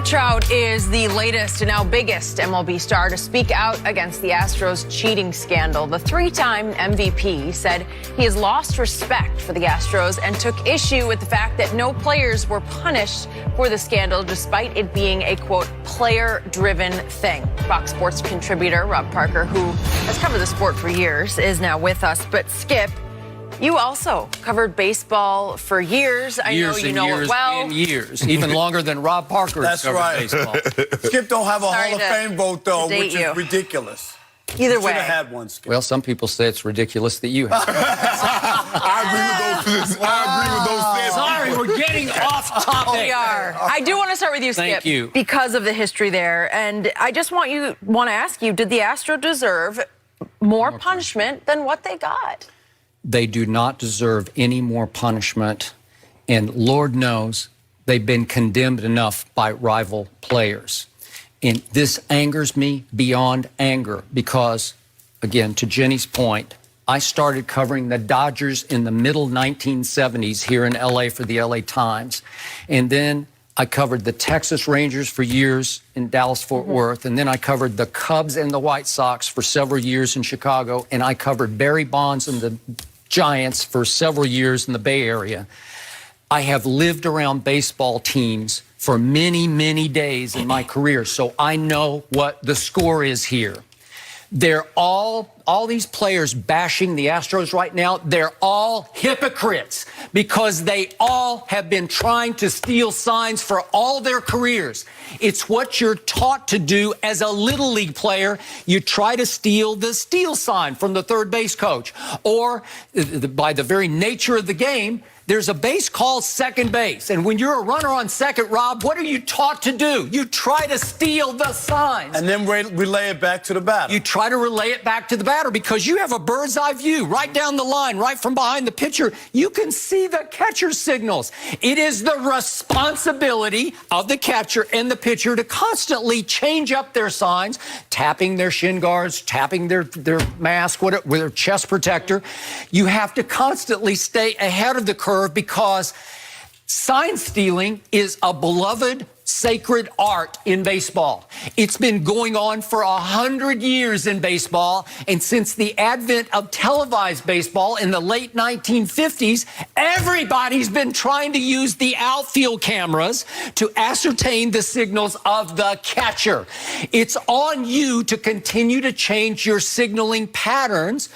Trout is the latest and now biggest MLB star to speak out against the Astros cheating scandal. The three-time MVP said he has lost respect for the Astros and took issue with the fact that no players were punished for the scandal, despite it being a, quote, player-driven thing. Fox Sports contributor Rob Parker, who has covered the sport for years, is now with us. But Skip, you also covered baseball for years. I know you know it well. And years, even longer than Rob Parker has covered baseball. Skip don't have a Hall of Fame vote, though, which is ridiculous. Either way. Should have had one, Skip. Well, some people say it's ridiculous that you have. I agree with those. Sorry, we're getting off topic. We are. I do want to start with you, Skip, Thank you. because of the history there. And I just want to ask you, did the Astros deserve more punishment than what they got? They do not deserve any more punishment, and Lord knows they've been condemned enough by rival players. And this angers me beyond anger because, again, to Jenny's point, I started covering the Dodgers in the middle 1970s here in L.A. for the L.A. Times. And then I covered the Texas Rangers for years in Dallas-Fort Worth. And then I covered the Cubs and the White Sox for several years in Chicago. And I covered Barry Bonds and the Giants for several years in the Bay Area. I have lived around baseball teams for many, many days in my career, so I know what the score is here. They're all these players bashing the Astros right now, they're all hypocrites because they all have been trying to steal signs for all their careers. It's what you're taught to do as a Little League player. You try to steal the steal sign from the third base coach. Or by the very nature of the game, there's a base called second base. And when you're a runner on second, Rob, what are you taught to do? You try to steal the signs. And then relay it back to the batter. You try to relay it back to the batter because you have a bird's eye view right down the line, right from behind the pitcher. You can see the catcher's signals. It is the responsibility of the catcher and the pitcher to constantly change up their signs, tapping their shin guards, tapping their mask, with their chest protector. You have to constantly stay ahead of the curve because sign stealing is a beloved sacred art in baseball. It's been going on for 100 years in baseball, and since the advent of televised baseball in the late 1950s, everybody's been trying to use the outfield cameras to ascertain the signals of the catcher. It's on you to continue to change your signaling patterns,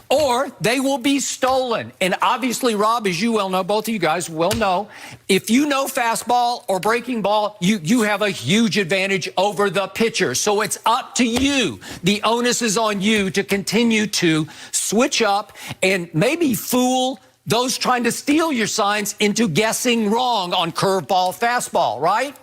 or they will be stolen. And obviously, Rob, as you well know, both of you guys well know, if you know fastball or breaking ball, you have a huge advantage over the pitcher. So it's up to you. The onus is on you to continue to switch up and maybe fool those trying to steal your signs into guessing wrong on curveball, fastball, right?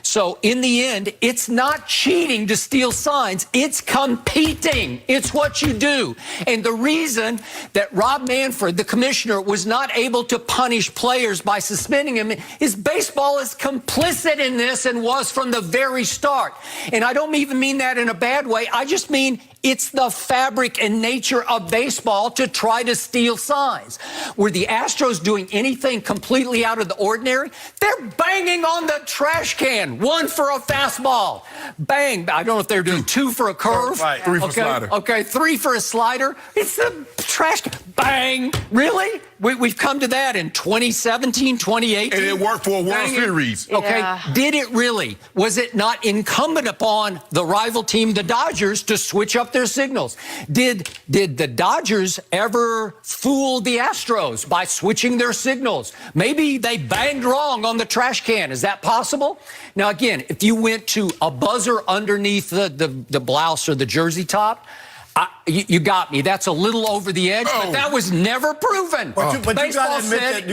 So in the end, it's not cheating to steal signs. It's competing. It's what you do. And the reason that Rob Manfred, the commissioner, was not able to punish players by suspending him is baseball is complicit in this and was from the very start. And I don't even mean that in a bad way. I just mean it's the fabric and nature of baseball to try to steal signs. Were the Astros doing anything completely out of the ordinary? They're banging on the trash can. One for a fastball. Bang. I don't know if they're doing two for a curve. Right. Three for slider. Okay, three for a slider. It's the trash can. Bang. Really? We've come to that in 2017, 2018. And it worked for a World Series. Okay, Yeah. Did it really? Was it not incumbent upon the rival team, the Dodgers, to switch up their signals? Did the Dodgers ever fool the Astros by switching their signals? Maybe they banged wrong on the trash can. Is that possible? Now, again, if you went to a buzzer underneath the blouse or the jersey top, you got me. That's a little over the edge, but that was never proven. But you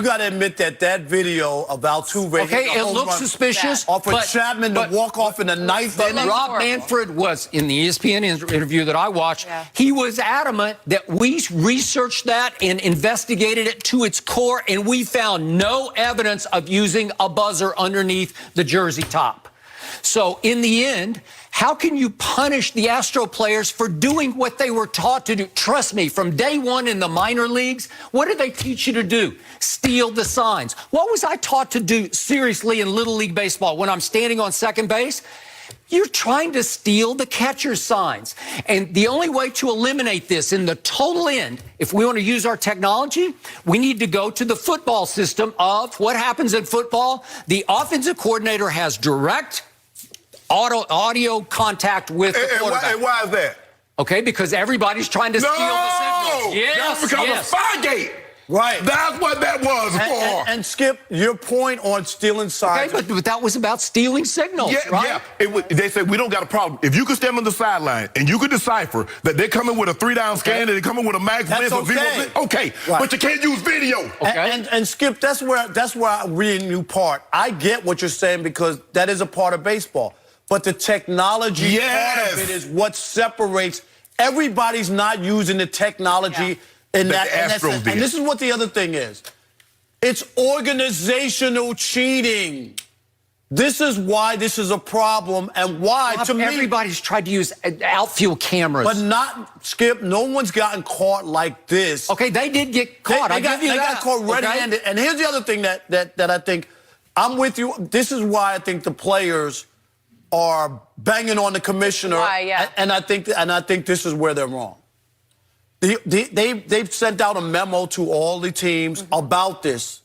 got to admit that video of Altuve. Okay, it looks suspicious. Off of Chapman to walk off in the ninth inning. Rob Manfred was, in the ESPN interview that I watched, he was adamant that we researched that and investigated it to its core, and we found no evidence of using a buzzer underneath the jersey top. So in the end, how can you punish the Astro players for doing what they were taught to do? Trust me, from day one in the minor leagues, what did they teach you to do? Steal the signs. What was I taught to do seriously in Little League Baseball when I'm standing on second base? You're trying to steal the catcher's signs. And the only way to eliminate this in the total end, if we want to use our technology, we need to go to the football system of what happens in football. The offensive coordinator has direct audio contact with the quarterback. And why is that? Okay, because everybody's trying to steal the signals. Yes, that's because of Spygate. Right. That's what that was for. And Skip, your point on stealing signs. Okay, but that was about stealing signals, right? Yeah. They said, we don't got a problem. If you could stand on the sideline and you could decipher that they're coming with a 3-down scan and they're coming with a max blitz or zero blitz, okay. Right. But you can't use video. Okay. And Skip, that's where I really new part. I get what you're saying because that is a part of baseball. But the technology part of it is what separates. Everybody's not using the technology in that. And this is what the other thing is. It's organizational cheating. This is why this is a problem and why, to me, everybody's tried to use outfield cameras. But not, Skip, no one's gotten caught like this. Okay, they did get caught. They got caught red-handed. And here's the other thing that I think, I'm with you. This is why I think the players are banging on the commissioner. Why, yeah. And I think this is where they're wrong. They've sent out a memo to all the teams about this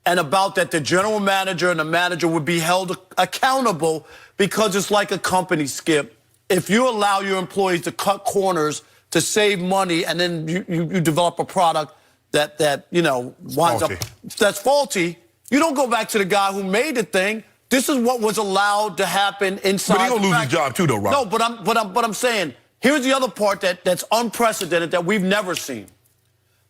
and about that the general manager and the manager would be held accountable because it's like a company, Skip. If you allow your employees to cut corners to save money and then you develop a product that you know winds up that's faulty, you don't go back to the guy who made the thing. This is what was allowed to happen inside. But he's gonna lose his job too, though, Rob. No, but I'm saying here's the other part that's unprecedented that we've never seen.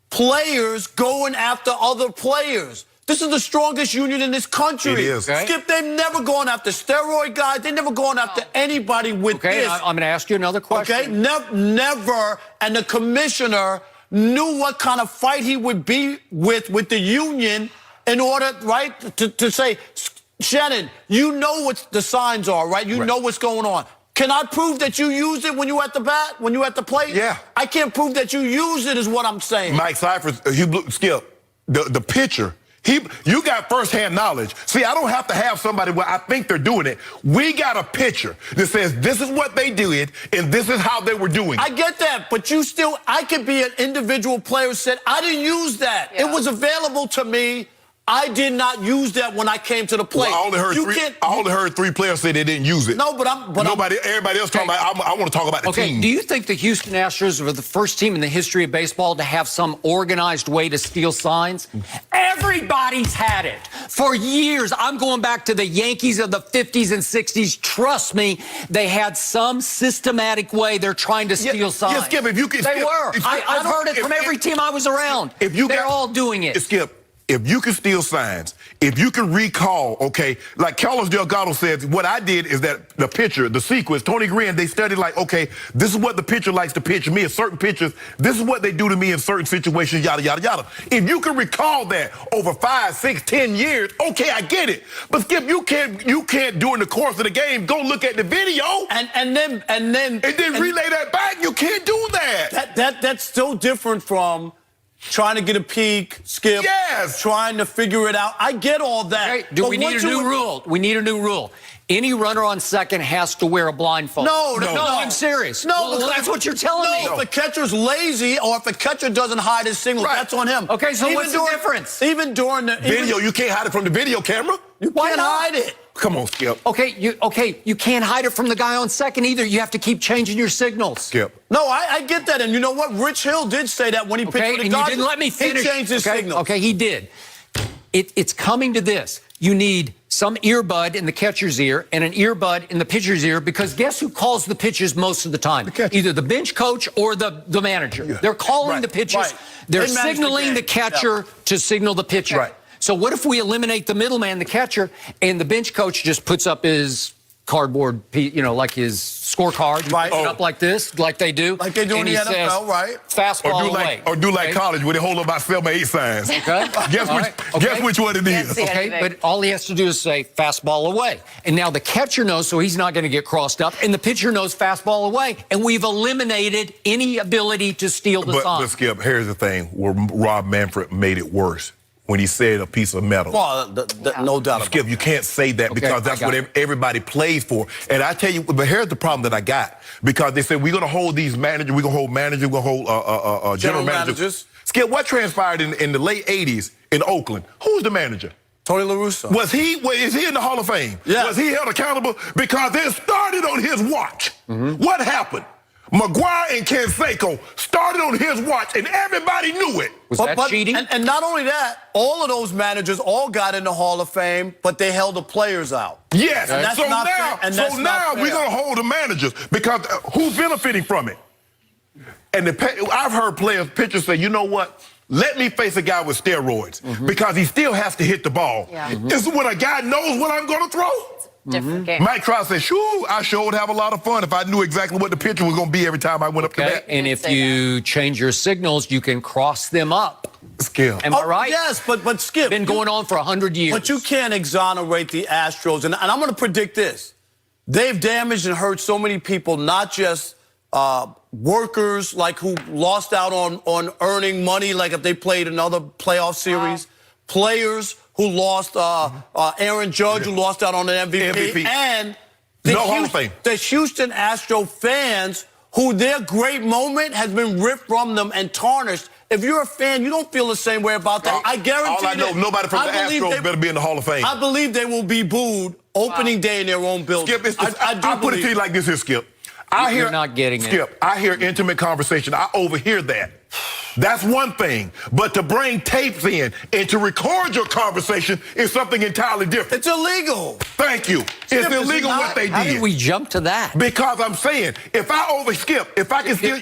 Players going after other players. This is the strongest union in this country. It is. Okay. Skip, they've never gone after steroid guys. They've never gone after anybody with this. Okay, I'm going to ask you another question. Okay, never. And the commissioner knew what kind of fight he would be with the union in order, right, to say, Shannon, you know what the signs are, right? You know what's going on. Can I prove that you used it when you at the bat, when you at the plate? Yeah. I can't prove that you used it is what I'm saying. Mike Cyphers, Skip, the pitcher, you got firsthand knowledge. See, I don't have to have somebody where I think they're doing it. We got a pitcher that says this is what they did and this is how they were doing it. I get that, but I could be an individual player who said, I didn't use that. Yeah. It was available to me. I did not use that when I came to the plate. Well, I only heard three players say they didn't use it. No, everybody else talking about. I want to talk about the team. Do you think the Houston Astros were the first team in the history of baseball to have some organized way to steal signs? Everybody's had it for years. I'm going back to the Yankees of the 50s and 60s. Trust me, they had some systematic way they're trying to steal signs. Yeah, Skip, if you can, they were. I've heard it from every team I was around. They're all doing it. Skip, if you can steal signs, if you can recall, okay, like Carlos Delgado says, what I did is that the pitcher, the sequence, Tony Gwynn, they studied like, okay, this is what the pitcher likes to pitch me in certain pitches. This is what they do to me in certain situations, yada, yada, yada. If you can recall that over 5, 6, 10 years, okay, I get it. But Skip, you can't during the course of the game go look at the video and then relay that back. You can't do that. That's so different from trying to get a peek, Skip. Yes. Trying to figure it out. I get all that. Okay. We need a new rule. We need a new rule. Any runner on second has to wear a blindfold. No, I'm serious. No, well, that's what you're telling me. No, if a catcher's lazy or if a catcher doesn't hide his signal, that's on him. Okay, so what's the difference? Even during the video, you can't hide it from the video camera. You can't hide it. Come on, Skip. Okay, you can't hide it from the guy on second either. You have to keep changing your signals. Skip. No, I get that. And you know what? Rich Hill did say that when he pitched for the Dodgers. You didn't let me finish. He changed his signal. Okay, he did. It's coming to this. You need some earbud in the catcher's ear and an earbud in the pitcher's ear because guess who calls the pitches most of the time? Either the bench coach or the manager. Yeah. They're calling the pitches. Right. They're signaling the catcher to signal the pitcher. Right. So what if we eliminate the middleman, the catcher, and the bench coach just puts up his cardboard, like his scorecard. Right. Put it up like this, like they do. Like they do in the NFL, right? Fastball away. Or do like college where they hold up about 7 or 8 signs. Okay. Guess which one it is. Okay, but all he has to do is say fastball away. And now the catcher knows, so he's not going to get crossed up. And the pitcher knows fastball away. And we've eliminated any ability to steal the sign. But Skip, here's the thing where Rob Manfred made it worse. When he said a piece of metal. Well, no doubt about Skip, you can't say that because that's what everybody plays for. And I tell you, but here's the problem that I got. Because they said, we're going to hold these managers, we're going to hold managers, we're going to hold general managers. Skip, what transpired in the late 80s in Oakland? Who's the manager? Tony La Russa. Is he in the Hall of Fame? Yeah. Was he held accountable? Because it started on his watch. What happened? McGuire and Canseco started on his watch, and everybody knew it. Was that cheating? And not only that, all of those managers all got in the Hall of Fame, but they held the players out. Yes. And that's so not now, fair. And that's not fair. We're going to hold the managers because who's benefiting from it? And I've heard pitchers say, you know what? Let me face a guy with steroids because he still has to hit the ball. Yeah. This is when a guy knows what I'm going to throw. Different game. Mike Trout said, "Shoo, I sure would have a lot of fun if I knew exactly what the pitcher was going to be every time I went up to bat." And if you change your signals, you can cross them up. Skip. Am I right? Yes, but Skip. Been going on for 100 years. But you can't exonerate the Astros. And I'm going to predict this. They've damaged and hurt so many people, not just workers who lost out on earning money, like if they played another playoff series, players who lost, Aaron Judge, who lost out on an MVP. And Hall of Fame. The Houston Astro fans, who their great moment has been ripped from them and tarnished. If you're a fan, you don't feel the same way about that. I guarantee all I know, nobody from the Astros better be in the Hall of Fame. I believe they will be booed opening day in their own building. Skip, I'll put it to you like this here, Skip. You're not getting Skip, I hear intimate conversation. I overhear that. That's one thing. But to bring tapes in and to record your conversation is something entirely different. It's illegal. Thank you. It's illegal what they did. How did we jump to that? Because I'm saying, if I can still...